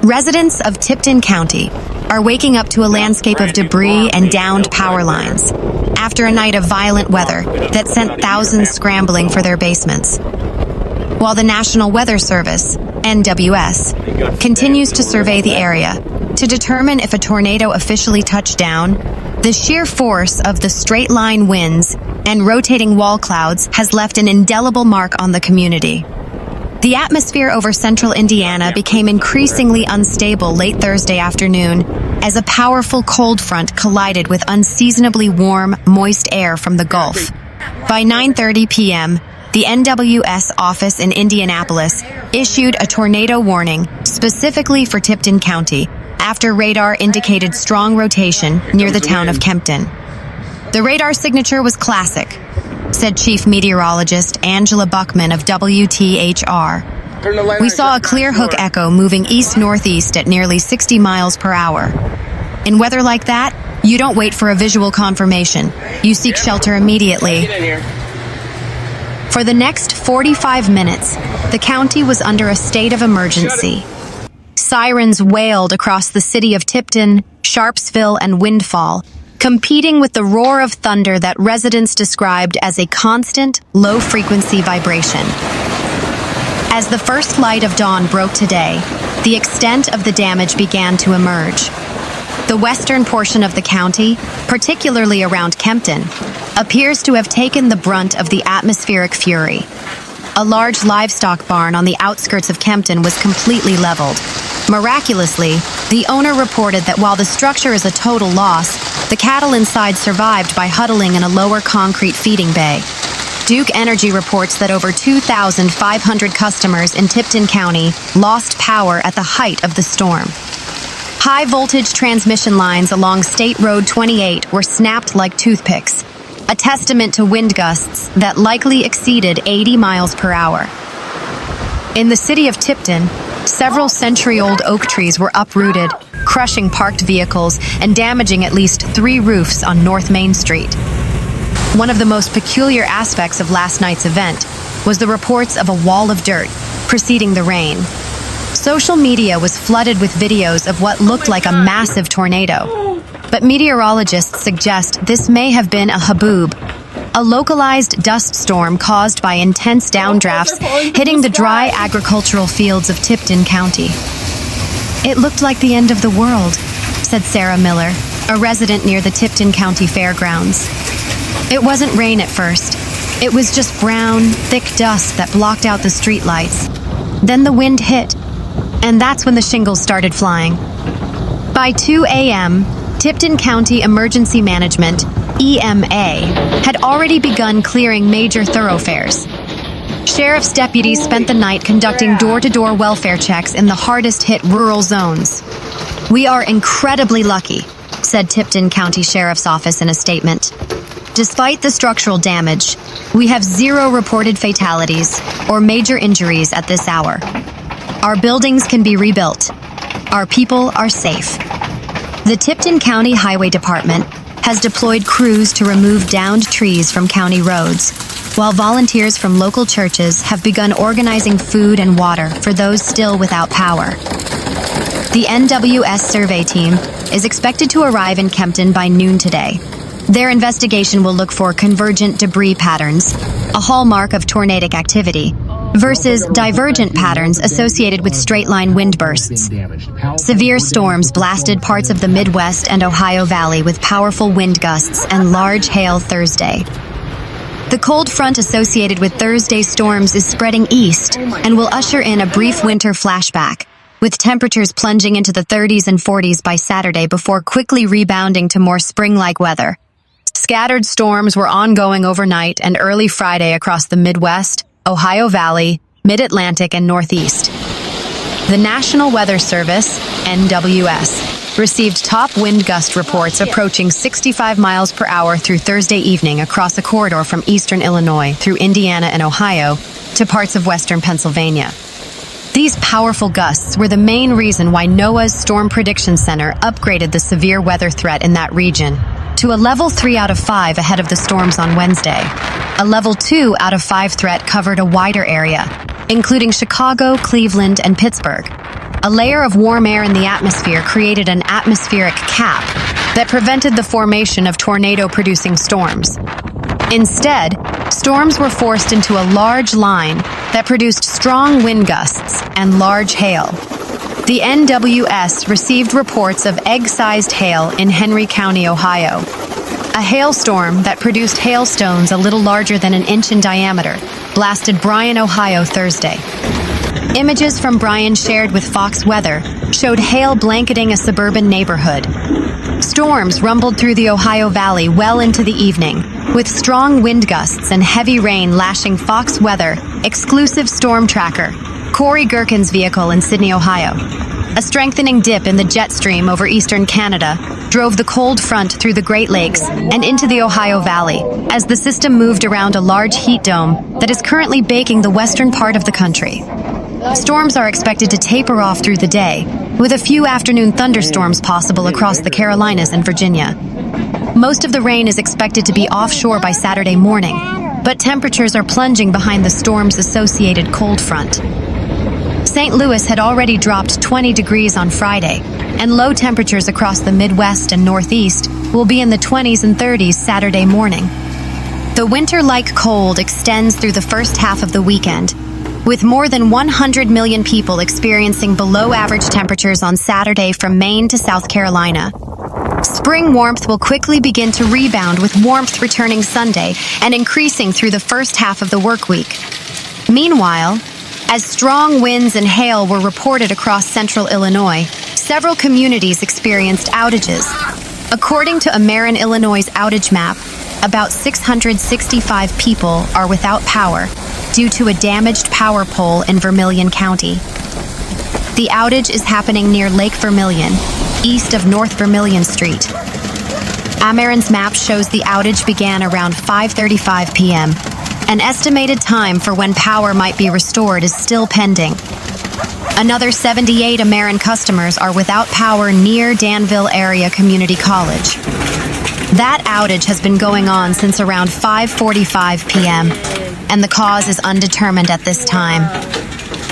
Residents of Tipton County are waking up to a landscape of debris and downed power lines after a night of violent weather that sent thousands scrambling for their basements. While the National Weather Service, NWS, continues to survey the area to determine if a tornado officially touched down, the sheer force of the straight-line winds and rotating wall clouds has left an indelible mark on the community. The atmosphere over central Indiana became increasingly unstable late Thursday afternoon as a powerful cold front collided with unseasonably warm, moist air from the Gulf. By 9:30 p.m., the NWS office in Indianapolis issued a tornado warning specifically for Tipton County after radar indicated strong rotation near the town of Kempton. The radar signature was classic, said Chief Meteorologist Angela Buckman of WTHR. We saw a clear hook echo moving east-northeast at nearly 60 miles per hour. In weather like that, you don't wait for a visual confirmation. You seek shelter immediately. For the next 45 minutes, the county was under a state of emergency. Sirens wailed across the city of Tipton, Sharpsville, and Windfall, competing with the roar of thunder that residents described as a constant, low-frequency vibration. As the first light of dawn broke today, the extent of the damage began to emerge. The western portion of the county, particularly around Kempton, appears to have taken the brunt of the atmospheric fury. A large livestock barn on the outskirts of Kempton was completely leveled. Miraculously, the owner reported that while the structure is a total loss, the cattle inside survived by huddling in a lower concrete feeding bay. Duke Energy reports that over 2,500 customers in Tipton County lost power at the height of the storm. High-voltage transmission lines along State Road 28 were snapped like toothpicks, a testament to wind gusts that likely exceeded 80 miles per hour. In the city of Tipton, several century-old oak trees were uprooted, crushing parked vehicles and damaging at least 3 roofs on North Main Street. One of the most peculiar aspects of last night's event was the reports of a wall of dirt preceding the rain. Social media was flooded with videos of what looked like a massive tornado, but meteorologists suggest this may have been a Haboo, a localized dust storm caused by intense downdrafts hitting the dry agricultural fields of Tipton County. It looked like the end of the world, said Sarah Miller, a resident near the Tipton County Fairgrounds. It wasn't rain at first. It was just brown, thick dust that blocked out the streetlights. Then the wind hit, and that's when the shingles started flying. By 2 a.m., Tipton County Emergency Management, EMA, had already begun clearing major thoroughfares. Sheriff's deputies spent the night conducting door-to-door welfare checks in the hardest-hit rural zones. We are incredibly lucky, said Tipton County Sheriff's Office in a statement. Despite the structural damage, we have 0 reported fatalities or major injuries at this hour. Our buildings can be rebuilt. Our people are safe. The Tipton County Highway Department has deployed crews to remove downed trees from county roads, while volunteers from local churches have begun organizing food and water for those still without power. The NWS survey team is expected to arrive in Kempton by noon today. Their investigation will look for convergent debris patterns, a hallmark of tornadic activity, versus divergent patterns associated with straight-line wind bursts. Severe storms blasted parts of the Midwest and Ohio Valley with powerful wind gusts and large hail Thursday. The cold front associated with Thursday's storms is spreading east and will usher in a brief winter flashback, with temperatures plunging into the 30s and 40s by Saturday before quickly rebounding to more spring-like weather. Scattered storms were ongoing overnight and early Friday across the Midwest, Ohio Valley, Mid-Atlantic, and Northeast. The National Weather Service, NWS, received top wind gust reports approaching 65 miles per hour through Thursday evening across a corridor from eastern Illinois through Indiana and Ohio to parts of western Pennsylvania. These powerful gusts were the main reason why NOAA's Storm Prediction Center upgraded the severe weather threat in that region to a level 3 out of 5 ahead of the storms on Wednesday. A level 2 out of 5 threat covered a wider area, including Chicago, Cleveland, and Pittsburgh. a layer of warm air in the atmosphere created an atmospheric cap that prevented the formation of tornado-producing storms. Instead, storms were forced into a large line that produced strong wind gusts and large hail. The NWS received reports of egg-sized hail in Henry County, Ohio. A hailstorm that produced hailstones a little larger than an inch in diameter blasted Bryan, Ohio, Thursday. Images from Bryan shared with Fox Weather showed hail blanketing a suburban neighborhood. Storms rumbled through the Ohio Valley well into the evening, with strong wind gusts and heavy rain lashing Fox Weather exclusive storm tracker Corey Gherkin's vehicle in Sydney, Ohio. A strengthening dip in the jet stream over eastern Canada drove the cold front through the Great Lakes and into the Ohio Valley as the system moved around a large heat dome that is currently baking the western part of the country. Storms are expected to taper off through the day, with a few afternoon thunderstorms possible across the Carolinas and Virginia. Most of the rain is expected to be offshore by Saturday morning, but temperatures are plunging behind the storm's associated cold front. St. Louis had already dropped 20 degrees on Friday, and low temperatures across the Midwest and Northeast will be in the 20s and 30s Saturday morning. The winter-like cold extends through the first half of the weekend, with more than 100 million people experiencing below-average temperatures on Saturday from Maine to South Carolina. Spring warmth will quickly begin to rebound, with warmth returning Sunday and increasing through the first half of the work week. Meanwhile, as strong winds and hail were reported across central Illinois, several communities experienced outages. According to Ameren Illinois' outage map, about 665 people are without power due to a damaged power pole in Vermilion County. The outage is happening near Lake Vermilion, east of North Vermilion Street. Ameren's map shows the outage began around 5:35 p.m. An estimated time for when power might be restored is still pending. Another 78 Ameren customers are without power near Danville Area Community College. That outage has been going on since around 5:45 p.m., and the cause is undetermined at this time.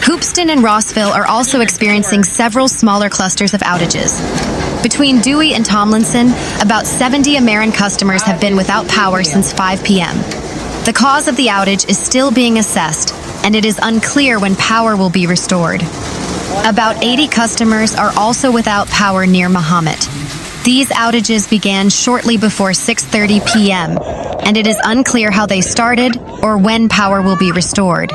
Hoopeston and Rossville are also experiencing several smaller clusters of outages. Between Dewey and Tomlinson, about 70 Ameren customers have been without power since 5 p.m. The cause of the outage is still being assessed, and it is unclear when power will be restored. About 80 customers are also without power near Mahomet. These outages began shortly before 6:30 p.m., and it is unclear how they started or when power will be restored.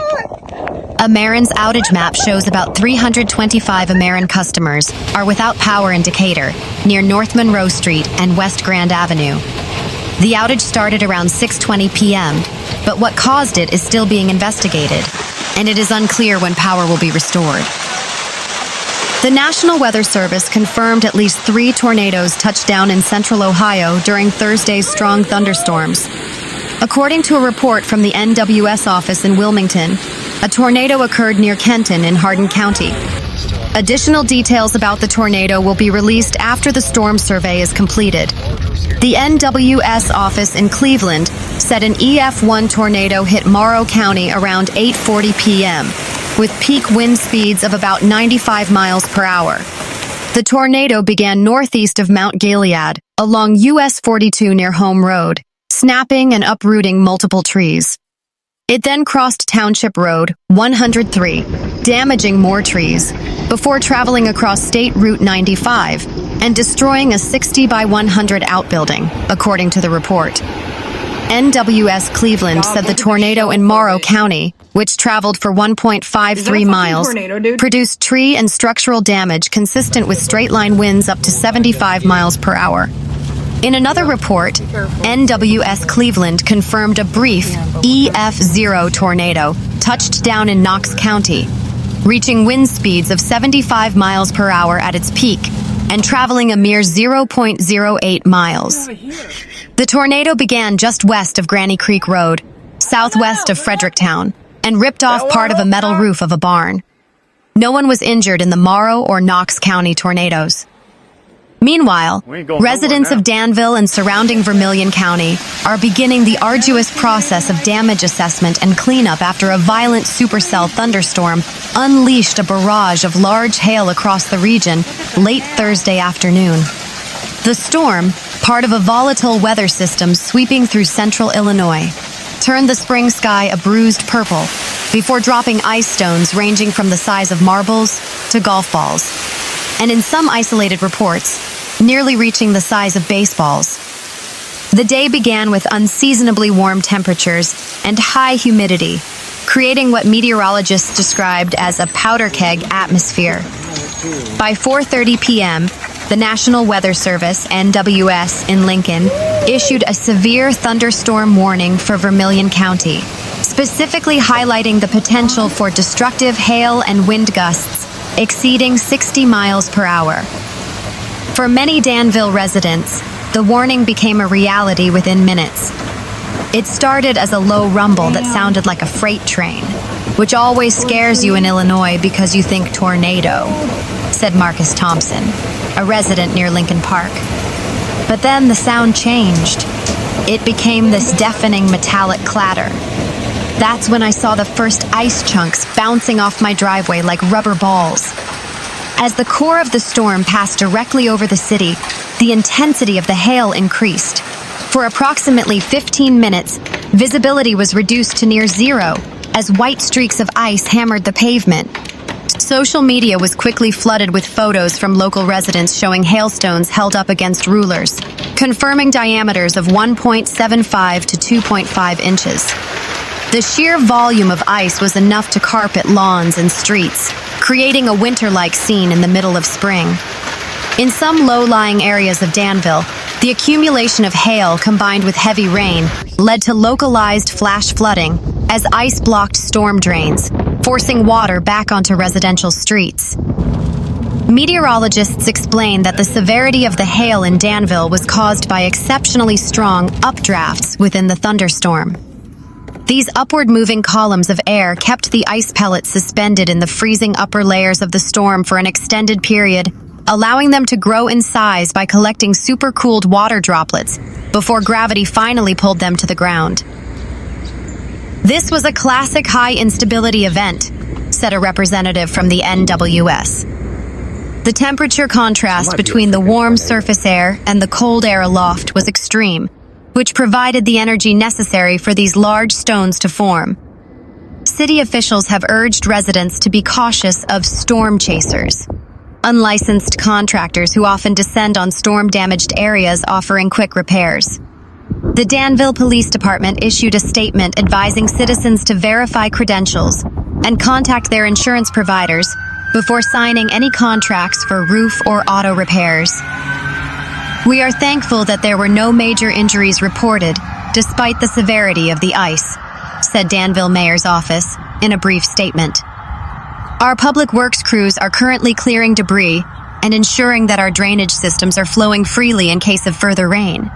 Ameren's outage map shows about 325 Ameren customers are without power in Decatur, near North Monroe Street and West Grand Avenue. The outage started around 6:20 p.m., but what caused it is still being investigated, and it is unclear when power will be restored. The National Weather Service confirmed at least 3 tornadoes touched down in central Ohio during Thursday's strong thunderstorms. According to a report from the NWS office in Wilmington, a tornado occurred near Kenton in Hardin County. Additional details about the tornado will be released after the storm survey is completed. The NWS office in Cleveland said an EF1 tornado hit Morrow County around 8:40 p.m., with peak wind speeds of about 95 miles per hour. The tornado began northeast of Mount Gilead, along US 42 near Home Road, snapping and uprooting multiple trees. It then crossed Township Road 103, damaging more trees, before traveling across State Route 95 and destroying a 60 by 100 outbuilding, according to the report. NWS Cleveland said the tornado in Morrow County, which traveled for 1.53 miles, produced tree and structural damage consistent with straight-line winds up to 75 miles per hour. In another report, NWS Cleveland confirmed a brief EF0 tornado touched down in Knox County, reaching wind speeds of 75 miles per hour at its peak and traveling a mere 0.08 miles. The tornado began just west of Granny Creek Road, southwest of Fredericktown, and ripped off part of a metal roof of a barn. No one was injured in the Morrow or Knox County tornadoes. Meanwhile, residents of Danville and surrounding Vermilion County are beginning the arduous process of damage assessment and cleanup after a violent supercell thunderstorm unleashed a barrage of large hail across the region late Thursday afternoon. The storm, part of a volatile weather system sweeping through central Illinois, turned the spring sky a bruised purple before dropping ice stones ranging from the size of marbles to golf balls, and in some isolated reports, nearly reaching the size of baseballs. The day began with unseasonably warm temperatures and high humidity, creating what meteorologists described as a powder keg atmosphere. By 4:30 p.m., the National Weather Service, NWS, in Lincoln, issued a severe thunderstorm warning for Vermilion County, specifically highlighting the potential for destructive hail and wind gusts exceeding 60 miles per hour. For many Danville residents, the warning became a reality within minutes. It started as a low rumble that sounded like a freight train, which always scares you in Illinois because you think tornado, said Marcus Thompson, a resident near Lincoln Park. But then the sound changed. It became this deafening metallic clatter. That's when I saw the first ice chunks bouncing off my driveway like rubber balls. As the core of the storm passed directly over the city, the intensity of the hail increased. For approximately 15 minutes, visibility was reduced to near zero as white streaks of ice hammered the pavement. Social media was quickly flooded with photos from local residents showing hailstones held up against rulers, confirming diameters of 1.75 to 2.5 inches. The sheer volume of ice was enough to carpet lawns and streets, creating a winter-like scene in the middle of spring. In some low-lying areas of Danville, the accumulation of hail combined with heavy rain led to localized flash flooding as ice blocked storm drains, forcing water back onto residential streets. Meteorologists explain that the severity of the hail in Danville was caused by exceptionally strong updrafts within the thunderstorm. These upward-moving columns of air kept the ice pellets suspended in the freezing upper layers of the storm for an extended period, allowing them to grow in size by collecting supercooled water droplets before gravity finally pulled them to the ground. This was a classic high instability event, said a representative from the NWS. The temperature contrast between the warm surface air and the cold air aloft was extreme, which provided the energy necessary for these large stones to form. City officials have urged residents to be cautious of storm chasers, unlicensed contractors who often descend on storm-damaged areas offering quick repairs. The Danville Police Department issued a statement advising citizens to verify credentials and contact their insurance providers before signing any contracts for roof or auto repairs. We are thankful that there were no major injuries reported, despite the severity of the ice, said Danville Mayor's office in a brief statement. Our public works crews are currently clearing debris and ensuring that our drainage systems are flowing freely in case of further rain.